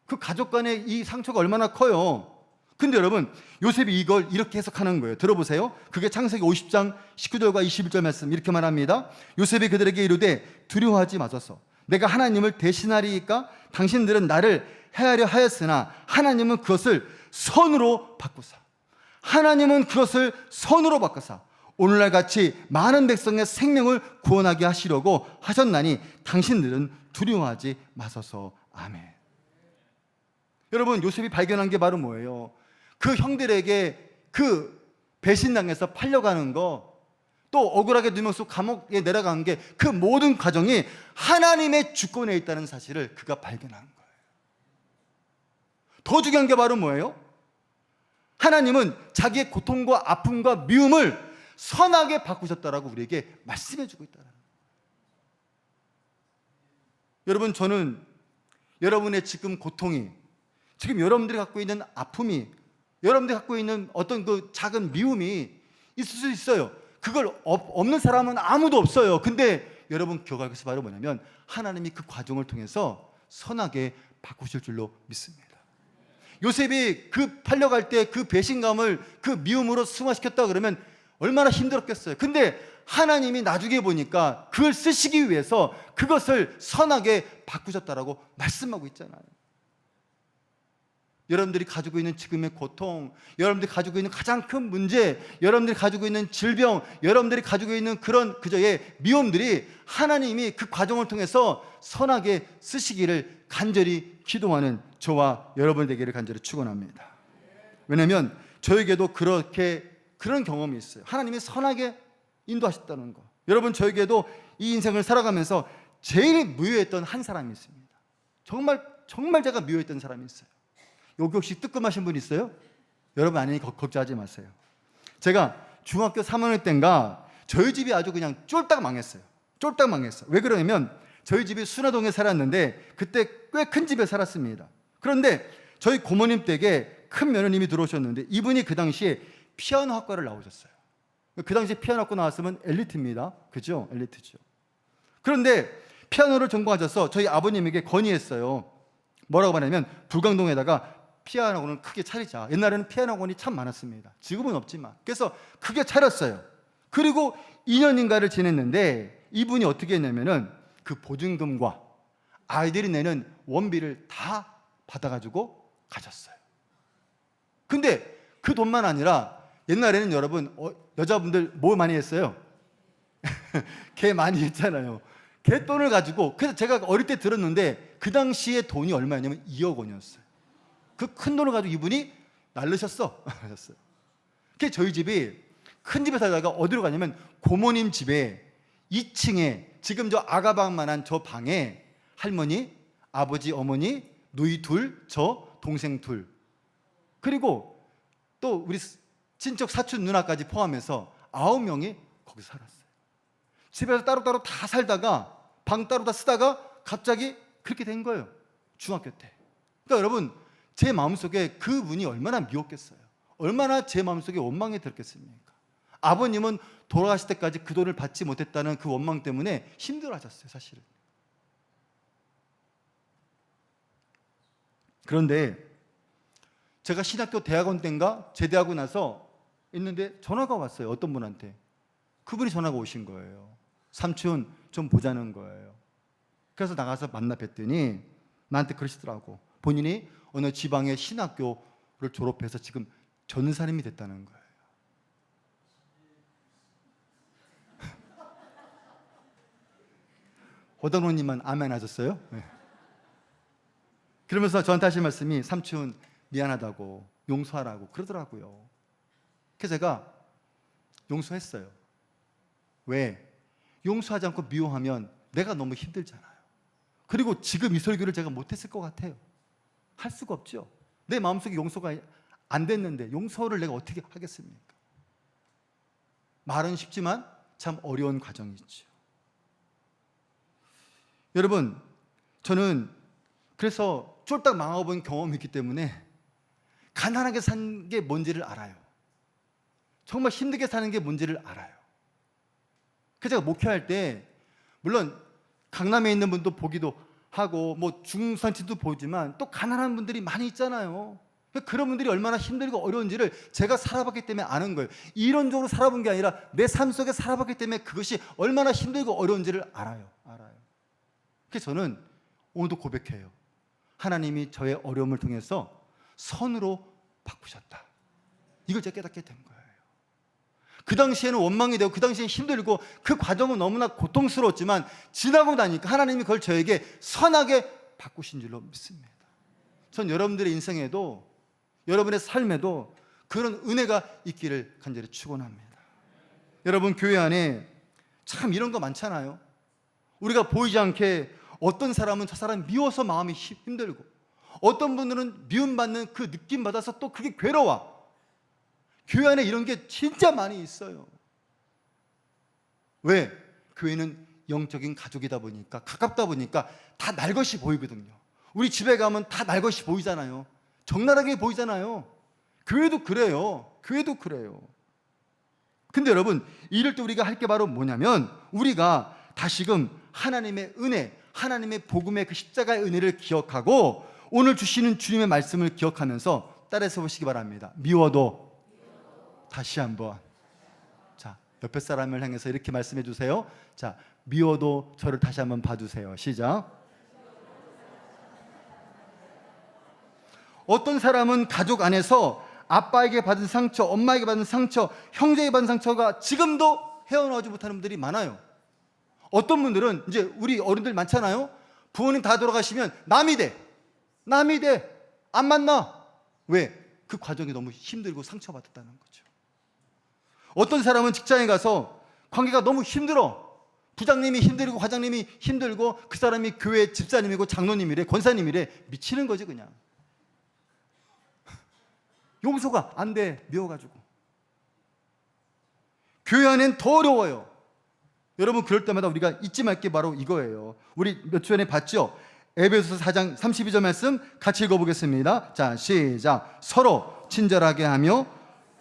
그 가족 간의 이 상처가 얼마나 커요. 근데 여러분, 요셉이 이걸 이렇게 해석하는 거예요. 들어보세요. 그게 창세기 50장 19절과 21절 말씀 이렇게 말합니다. 요셉이 그들에게 이르되 두려워하지 마소서. 내가 하나님을 대신하리이까? 당신들은 나를 해하려 하였으나 하나님은 그것을 선으로 바꾸사. 하나님은 그것을 선으로 바꾸사 오늘날 같이 많은 백성의 생명을 구원하게 하시려고 하셨나니 당신들은 두려워하지 마소서. 아멘. 여러분, 요셉이 발견한 게 바로 뭐예요? 그 형들에게 그 배신당해서 팔려가는 거, 또 억울하게 누명쓰고 감옥에 내려간 게, 그 모든 과정이 하나님의 주권에 있다는 사실을 그가 발견한 거예요. 더 중요한 게 바로 뭐예요? 하나님은 자기의 고통과 아픔과 미움을 선하게 바꾸셨다라고 우리에게 말씀해 주고 있다는 거예요. 여러분, 저는 여러분의 지금 고통이, 지금 여러분들이 갖고 있는 아픔이, 여러분들이 갖고 있는 어떤 그 작은 미움이 있을 수 있어요. 그걸 없는 사람은 아무도 없어요. 근데 여러분, 기억할 것이 바로 뭐냐면 하나님이 그 과정을 통해서 선하게 바꾸실 줄로 믿습니다. 요셉이 그 팔려갈 때 그 배신감을 그 미움으로 승화시켰다 그러면 얼마나 힘들었겠어요. 근데 하나님이 나중에 보니까 그걸 쓰시기 위해서 그것을 선하게 바꾸셨다라고 말씀하고 있잖아요. 여러분들이 가지고 있는 지금의 고통, 여러분들이 가지고 있는 가장 큰 문제, 여러분들이 가지고 있는 질병, 여러분들이 가지고 있는 그런 그저의 미움들이 하나님이 그 과정을 통해서 선하게 쓰시기를 간절히 기도하는 저와 여러분 되기를 간절히 축원합니다. 왜냐하면 저에게도 그런 경험이 있어요. 하나님이 선하게 인도하셨다는 거. 여러분, 저에게도 이 인생을 살아가면서 제일 미워했던 한 사람이 있습니다. 정말 제가 미워했던 사람이 있어요. 여기 혹시 뜨끔하신 분 있어요? 여러분, 아니니 걱정하지 마세요. 제가 중학교 3학년 때인가 저희 집이 아주 그냥 쫄딱 망했어요. 왜 그러냐면 저희 집이 순화동에 살았는데 그때 꽤 큰 집에 살았습니다. 그런데 저희 고모님 댁에 큰 며느님이 들어오셨는데 이분이 그 당시에 피아노 학과를 나오셨어요. 그 당시에 피아노 학과 나왔으면 엘리트입니다. 그죠? 엘리트죠. 그런데 피아노를 전공하셔서 저희 아버님에게 건의했어요. 뭐라고 말하냐면 불광동에다가 피아노 학원을 크게 차리자. 옛날에는 피아노 학원이 참 많았습니다. 지금은 없지만. 그래서 크게 차렸어요. 그리고 2년인가를 지냈는데 이분이 어떻게 했냐면은 그 보증금과 아이들이 내는 원비를 다 받아가지고 가셨어요. 근데 그 돈만 아니라 옛날에는 여러분, 여자분들 뭐 많이 했어요? 개 많이 했잖아요. 개 돈을 가지고, 그래서 제가 어릴 때 들었는데 그 당시에 돈이 얼마였냐면 2억 원이었어요. 그 큰 돈을 가지고 이분이 날르셨어. 그게 저희 집이 큰 집에 살다가 어디로 가냐면 고모님 집에 2층에 지금 저 아가방만한 저 방에 할머니, 아버지, 어머니, 누이 둘, 저 동생 둘, 그리고 또 우리 친척 사촌 누나까지 포함해서 9명이 거기서 살았어요. 집에서 따로따로 다 살다가 방 따로 다 쓰다가 갑자기 그렇게 된 거예요. 중학교 때. 그러니까 여러분, 제 마음속에 그분이 얼마나 미웠겠어요. 얼마나 제 마음속에 원망이 들었겠습니까? 아버님은 돌아가실 때까지 그 돈을 받지 못했다는 그 원망 때문에 힘들어하셨어요, 사실은. 그런데 제가 신학교 대학원 때인가 제대하고 나서 있는데 전화가 왔어요. 어떤 분한테. 그분이 전화가 오신 거예요. 삼촌 좀 보자는 거예요. 그래서 나가서 만나 뵀더니 나한테 그러시더라고. 본인이 어느 지방의 신학교를 졸업해서 지금 전사님이 됐다는 거예요. 호당로님만 아멘 하셨어요? 네. 그러면서 저한테 하신 말씀이 삼촌 미안하다고 용서하라고 그러더라고요. 그래서 제가 용서했어요. 왜? 용서하지 않고 미워하면 내가 너무 힘들잖아요. 그리고 지금 이 설교를 제가 못했을 것 같아요. 할 수가 없죠. 내 마음속에 용서가 안 됐는데 용서를 내가 어떻게 하겠습니까? 말은 쉽지만 참 어려운 과정이죠. 여러분, 저는 그래서 쫄딱 망해본 경험이 있기 때문에 가난하게 산 게 뭔지를 알아요. 정말 힘들게 사는 게 뭔지를 알아요. 그래서 제가 목회할 때 물론 강남에 있는 분도 보기도 하고 뭐 중산층도 보지만 또 가난한 분들이 많이 있잖아요. 그런 분들이 얼마나 힘들고 어려운지를 제가 살아봤기 때문에 아는 거예요. 이론적으로 살아본 게 아니라 내 삶 속에 살아봤기 때문에 그것이 얼마나 힘들고 어려운지를 알아요. 그래서 저는 오늘도 고백해요. 하나님이 저의 어려움을 통해서 선으로 바꾸셨다. 이걸 제가 깨닫게 된 거예요. 그 당시에는 원망이 되고 그 당시에는 힘들고 그 과정은 너무나 고통스러웠지만 지나고 나니까 하나님이 그걸 저에게 선하게 바꾸신 줄로 믿습니다. 전 여러분들의 인생에도, 여러분의 삶에도 그런 은혜가 있기를 간절히 축원합니다. 여러분, 교회 안에 참 이런 거 많잖아요. 우리가 보이지 않게 어떤 사람은 저 사람 미워서 마음이 힘들고, 어떤 분들은 미움받는 그 느낌 받아서 또 그게 괴로워. 교회 안에 이런 게 진짜 많이 있어요. 왜? 교회는 영적인 가족이다 보니까, 가깝다 보니까 다 날 것이 보이거든요. 우리 집에 가면 다 날 것이 보이잖아요. 적나라하게 보이잖아요. 교회도 그래요. 교회도 그래요. 근데 여러분, 이럴 때 우리가 할 게 바로 뭐냐면, 우리가 다시금 하나님의 은혜, 하나님의 복음의 그 십자가의 은혜를 기억하고 오늘 주시는 주님의 말씀을 기억하면서 따라서 보시기 바랍니다. 미워도 다시 한번, 자, 옆에 사람을 향해서 이렇게 말씀해 주세요. 자, 미워도 저를 다시 한번 봐주세요. 시작. 어떤 사람은 가족 안에서 아빠에게 받은 상처, 엄마에게 받은 상처, 형제에게 받은 상처가 지금도 헤어나오지 못하는 분들이 많아요. 어떤 분들은 이제 우리 어른들 많잖아요. 부모님 다 돌아가시면 남이 돼. 안 만나. 왜? 그 과정이 너무 힘들고 상처받았다는 거죠. 어떤 사람은 직장에 가서 관계가 너무 힘들어. 부장님이 힘들고 과장님이 힘들고 그 사람이 교회 집사님이고 장로님이래, 권사님이래. 미치는 거지 그냥. 용서가 안 돼, 미워가지고. 교회 안엔 더 어려워요. 여러분, 그럴 때마다 우리가 잊지 말 게 바로 이거예요. 우리 몇 주 전에 봤죠? 에베소서 4장 32절 말씀 같이 읽어보겠습니다. 자, 시작. 서로 친절하게 하며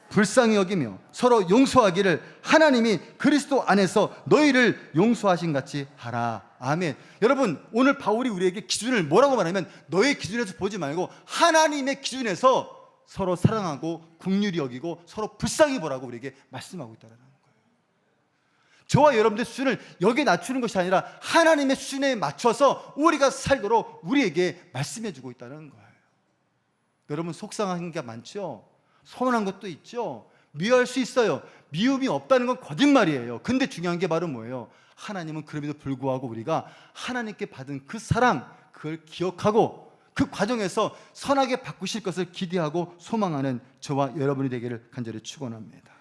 불쌍히 여기며 서로 용서하기를 하나님이 그리스도 안에서 너희를 용서하신 같이 하라. 아멘. 여러분, 오늘 바울이 우리에게 기준을 뭐라고 말하면, 너의 기준에서 보지 말고 하나님의 기준에서 서로 사랑하고 긍휼히 여기고 서로 불쌍히 보라고 우리에게 말씀하고 있다는 거예요. 저와 여러분들의 수준을 여기에 낮추는 것이 아니라 하나님의 수준에 맞춰서 우리가 살도록 우리에게 말씀해 주고 있다는 거예요. 여러분, 속상한 게 많죠? 서운한 것도 있죠? 미워할 수 있어요. 미움이 없다는 건 거짓말이에요. 근데 중요한 게 바로 뭐예요? 하나님은 그럼에도 불구하고 우리가 하나님께 받은 그 사랑, 그걸 기억하고 그 과정에서 선하게 바꾸실 것을 기대하고 소망하는 저와 여러분이 되기를 간절히 축원합니다.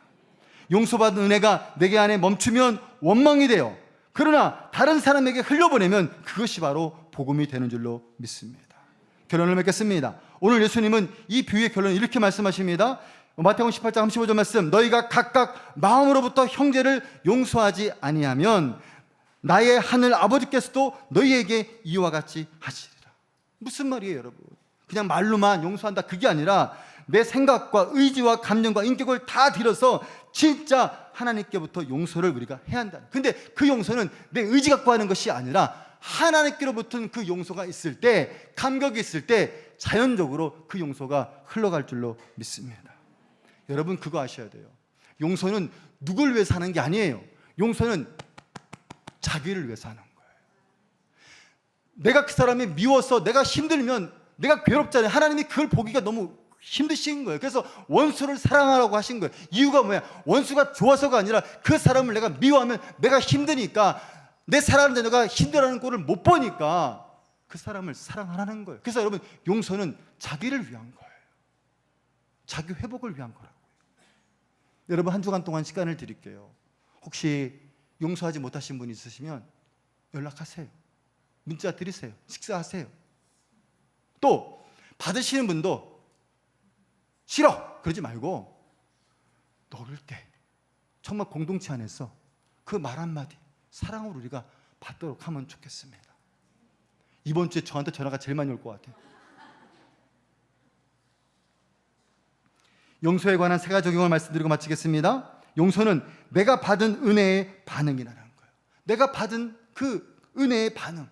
용서받은 은혜가 내게 안에 멈추면 원망이 돼요. 그러나 다른 사람에게 흘려보내면 그것이 바로 복음이 되는 줄로 믿습니다. 결론을 맺겠습니다. 오늘 예수님은 이 비유의 결론을 이렇게 말씀하십니다. 마태복음 18장 35절 말씀, 너희가 각각 마음으로부터 형제를 용서하지 아니하면 나의 하늘 아버지께서도 너희에게 이와 같이 하시리라. 무슨 말이에요, 여러분? 그냥 말로만 용서한다, 그게 아니라 내 생각과 의지와 감정과 인격을 다 들여서 진짜 하나님께부터 용서를 우리가 해야 한다. 근데 그 용서는 내 의지 갖고 하는 것이 아니라 하나님께로부터 그 용서가 있을 때, 감격이 있을 때 자연적으로 그 용서가 흘러갈 줄로 믿습니다. 여러분, 그거 아셔야 돼요. 용서는 누굴 위해서 하는 게 아니에요. 용서는 자기를 위해서 하는 거예요. 내가 그 사람이 미워서 내가 힘들면 내가 괴롭잖아요. 하나님이 그걸 보기가 너무 힘드신 거예요. 그래서 원수를 사랑하라고 하신 거예요. 이유가 뭐야? 원수가 좋아서가 아니라 그 사람을 내가 미워하면 내가 힘드니까, 내 사랑하는 자녀가 힘들어하는 꼴을 못 보니까 그 사람을 사랑하라는 거예요. 그래서 여러분, 용서는 자기를 위한 거예요. 자기 회복을 위한 거라고요. 여러분, 한 주간 동안 시간을 드릴게요. 혹시 용서하지 못하신 분이 있으시면 연락하세요. 문자 드리세요. 식사하세요. 또 받으시는 분도 싫어 그러지 말고 너를 때 정말 공동체 안에서 그 말 한마디 사랑으로 우리가 받도록 하면 좋겠습니다. 이번 주에 저한테 전화가 제일 많이 올 것 같아요. 용서에 관한 세 가지 적용을 말씀드리고 마치겠습니다. 용서는 내가 받은 은혜의 반응이라는 거예요. 내가 받은 그 은혜의 반응,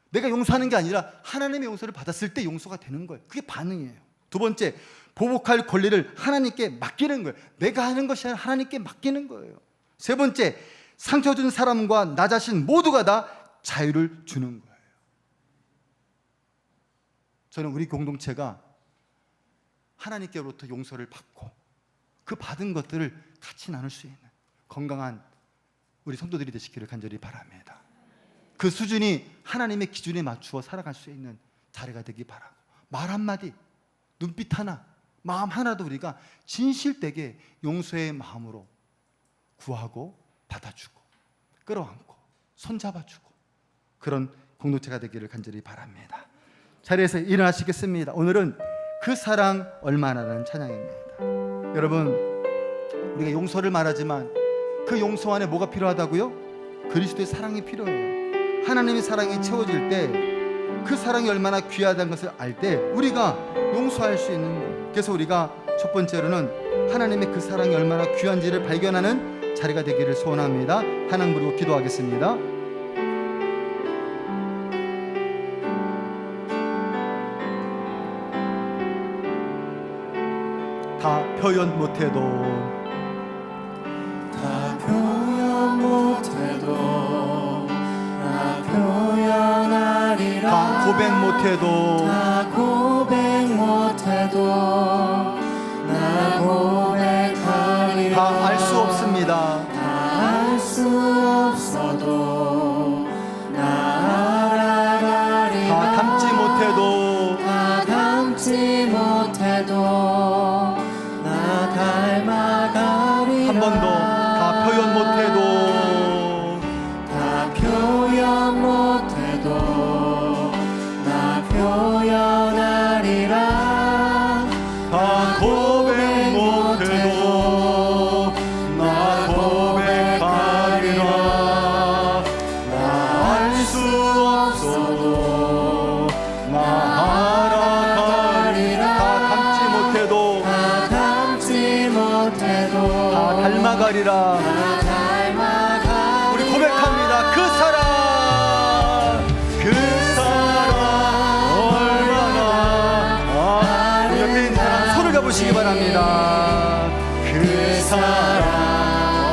내가 용서하는 게 아니라 하나님의 용서를 받았을 때 용서가 되는 거예요. 그게 반응이에요. 두 번째, 보복할 권리를 하나님께 맡기는 거예요. 내가 하는 것이 아니라 하나님께 맡기는 거예요. 세 번째, 상처 준 사람과 나 자신 모두가 다 자유를 주는 거예요. 저는 우리 공동체가 하나님께로부터 용서를 받고 그 받은 것들을 같이 나눌 수 있는 건강한 우리 성도들이 되시기를 간절히 바랍니다. 그 수준이 하나님의 기준에 맞추어 살아갈 수 있는 자리가 되기 바라고, 말 한마디, 눈빛 하나, 마음 하나도 우리가 진실되게 용서의 마음으로 구하고 받아주고 끌어안고 손잡아주고 그런 공동체가 되기를 간절히 바랍니다. 자리에서 일어나시겠습니다. 오늘은 그 사랑 얼마나라는 찬양입니다. 여러분, 우리가 용서를 말하지만 그 용서 안에 뭐가 필요하다고요? 그리스도의 사랑이 필요해요. 하나님의 사랑이 채워질 때 그 사랑이 얼마나 귀하다는 것을 알 때 우리가 용서할 수 있는 거예요. 그래서 우리가 첫 번째로는 하나님의 그 사랑이 얼마나 귀한지를 발견하는 자리가 되기를 소원합니다. 하나님 부르고 기도하겠습니다. 다 표현 못해도 다 표현 못해도 나 표현하리라. 다 고백 못해도 다 고백 못해도 나 고백하리라. 다 알 수 없습니다. 다 알 수 없어도 나 알아가리라. 다 담지 못해도 다 담지 못해도 나 닮아가리라. 한 번 더 다 표현 못해도 다 표현 못해도 나 표현하리라. 다 고백 못해도 나 고백하리라. 나 알 수 없어도 나 알아가리라. 다 담지 못해도 다 담지 못해도 다 닮아가리라. 나 닮아가리라. 우리 고백합니다. 그 사랑 얼마나 우리 옆에 있는 사람 손을 잡으시기 바랍니다. 그 사랑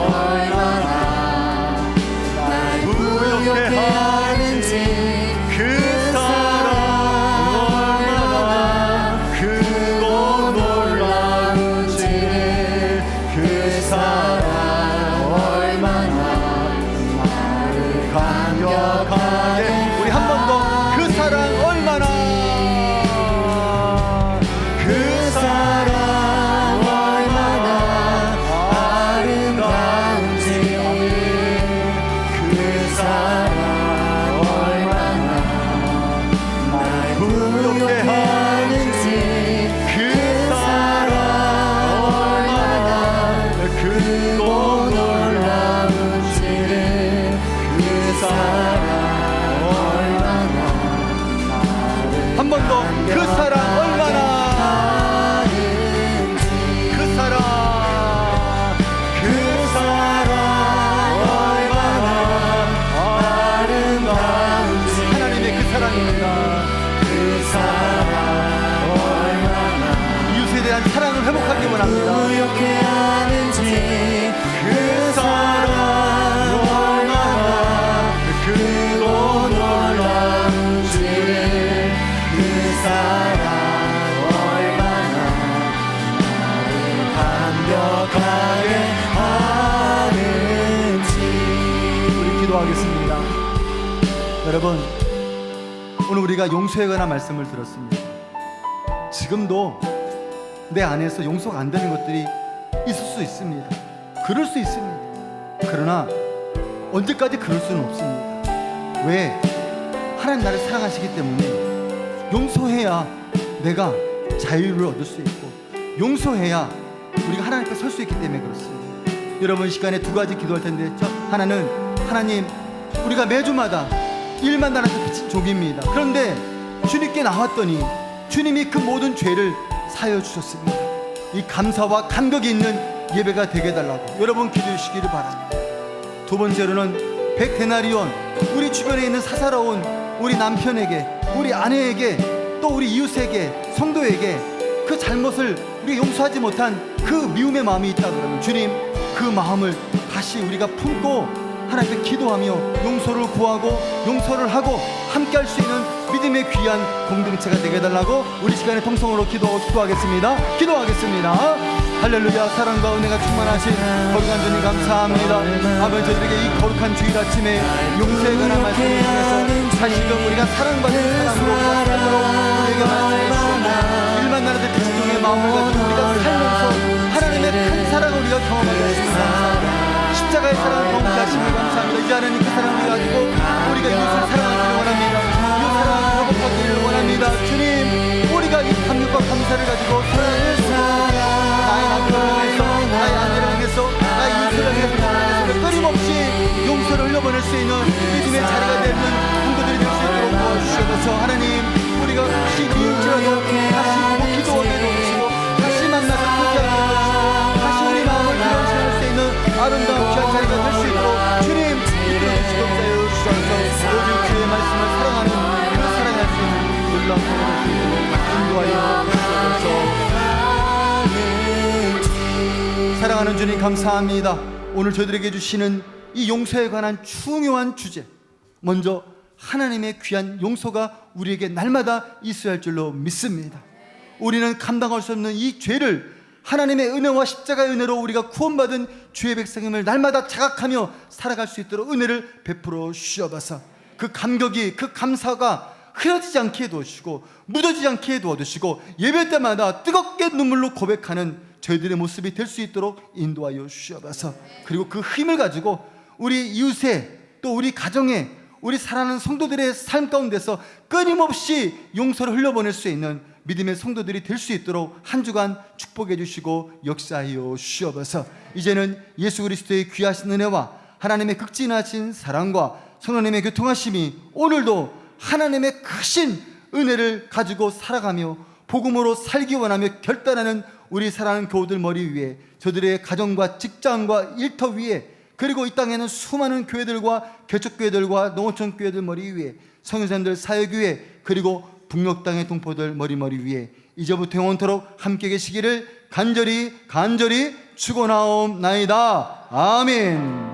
얼마나 날 부욕해 하는지 그 사랑 얼마나 크고 놀라운지 그 사랑 얼마나 나를 감격하게 우리 한 번 더 그 사랑 얼마나 그 사랑 얼마나 아름다운지 그 사랑 얼마나 날 부욕해 하는지 그 사랑 얼마나 크고 놀라운지를 그 사랑 한 번 더 그 사랑 얼마나 그 사랑 얼마나 아름다운지 하나님의 그 사랑입니다. 그 사랑 얼마나 이웃에 대한 사랑을 회복하기 원합니다. 부욕해 하는지 그 사랑 얼마나 크고 놀라운지 그 사랑 얼마나 나를 감격하게 하는지. 우리 기도하겠습니다. 여러분, 오늘 우리가 용서에 관한 말씀을 들었습니다. 지금도 내 안에서 용서가 안 되는 것들이 있을 수 있습니다. 그럴 수 있습니다. 그러나 언제까지 그럴 수는 없습니다. 왜? 하나님 나를 사랑하시기 때문에 용서해야 내가 자유를 얻을 수 있고 용서해야 우리가 하나님 앞에 설 수 있기 때문에 그렇습니다. 여러분, 이 시간에 두 가지 기도할 텐데 하나는 하나님, 우리가 매주마다 일만 나한테 비친 종입니다. 그런데 주님께 나왔더니 주님이 그 모든 죄를 사여 주셨습니다. 이 감사와 감격이 있는 예배가 되게 해달라고 여러분 기도해 주시기를 바랍니다. 두 번째로는 100데나리온, 우리 주변에 있는 사사로운 우리 남편에게, 우리 아내에게, 또 우리 이웃에게, 성도에게 그 잘못을 우리가 용서하지 못한 그 미움의 마음이 있다 그러면 주님, 그 마음을 다시 우리가 품고 하나님 앞에 기도하며 용서를 구하고 용서를 하고 함께 할 수 있는 믿음의 귀한 공동체가 되게 해달라고 우리 시간에 통성으로 기도하겠습니다. 할렐루야. 사랑과 은혜가 충만하신 거룩한 주님 감사합니다. 아버지, 저들에게 이 거룩한 주일 아침에 용서에 관한 말씀을 통해서 다시금 우리가 사랑받는 사람으로 우리에게 말씀해 주시옵소서. 마음을 가지고 우리가 살면서 하나님의 큰 사랑을 우리가 경험하게 하시면 감사합니다. 십자가의 사랑을 경험하게 하시면 감사합니다. 이제 하나님 그 사랑을 가지고 우리가 이웃을 사랑하기를 원합니다. 이웃 사랑을 회복하기를 원합니다. 주님, 우리가 이 감격과 감사를 가지고 사랑을 나의 남편을 향해서, 나의 아내를 향해서, 나의 이웃을 향해서 끊임없이 용서를 흘려보낼 수 있는 믿음의 자리가 되는 성도들이 될 수 있도록 도와주셔서 하나님, 우리가 혹시 미움지라도 다시 보고 기도하게 해주시고 다시 만나서 포기하게 해주시고 다시 우리 마음을 변신할 수 있는 아름다운 귀한 자리가 될 수 있도록 주님 이끌어주시고 자유주셔서 오직 주의 말씀을 사랑하는 그 사랑할 수 있는 놀라운 사랑할 수 있도록 인도하여 주셔서 사랑하는 주님 감사합니다. 오늘 저희들에게 주시는 이 용서에 관한 중요한 주제, 먼저 하나님의 귀한 용서가 우리에게 날마다 있어야 할 줄로 믿습니다. 우리는 감당할 수 없는 이 죄를 하나님의 은혜와 십자가의 은혜로 우리가 구원받은 주의 백성임을 날마다 자각하며 살아갈 수 있도록 은혜를 베풀어 주셔서 그 감격이, 그 감사가 흐려지지 않게 해두시고 묻어지지 않게 해두시고 예배 때마다 뜨겁게 눈물로 고백하는 저희들의 모습이 될 수 있도록 인도하여 주셔서, 그리고 그 힘을 가지고 우리 이웃의, 또 우리 가정의, 우리 사랑하는 성도들의 삶 가운데서 끊임없이 용서를 흘려보낼 수 있는 믿음의 성도들이 될 수 있도록 한 주간 축복해 주시고 역사하여 주시옵소서. 이제는 예수 그리스도의 귀하신 은혜와 하나님의 극진하신 사랑과 성령님의 교통하심이 오늘도 하나님의 크신 은혜를 가지고 살아가며 복음으로 살기 원하며 결단하는 우리 사랑하는 교우들 머리 위에, 저들의 가정과 직장과 일터 위에, 그리고 이 땅에는 수많은 교회들과 개척교회들과 농어촌 교회들 머리 위에, 성교사님들 사역 위에, 그리고 북녘 땅의 동포들 머리 위에 이제부터 영원토록 함께 계시기를 간절히 축원하옵나이다. 아멘.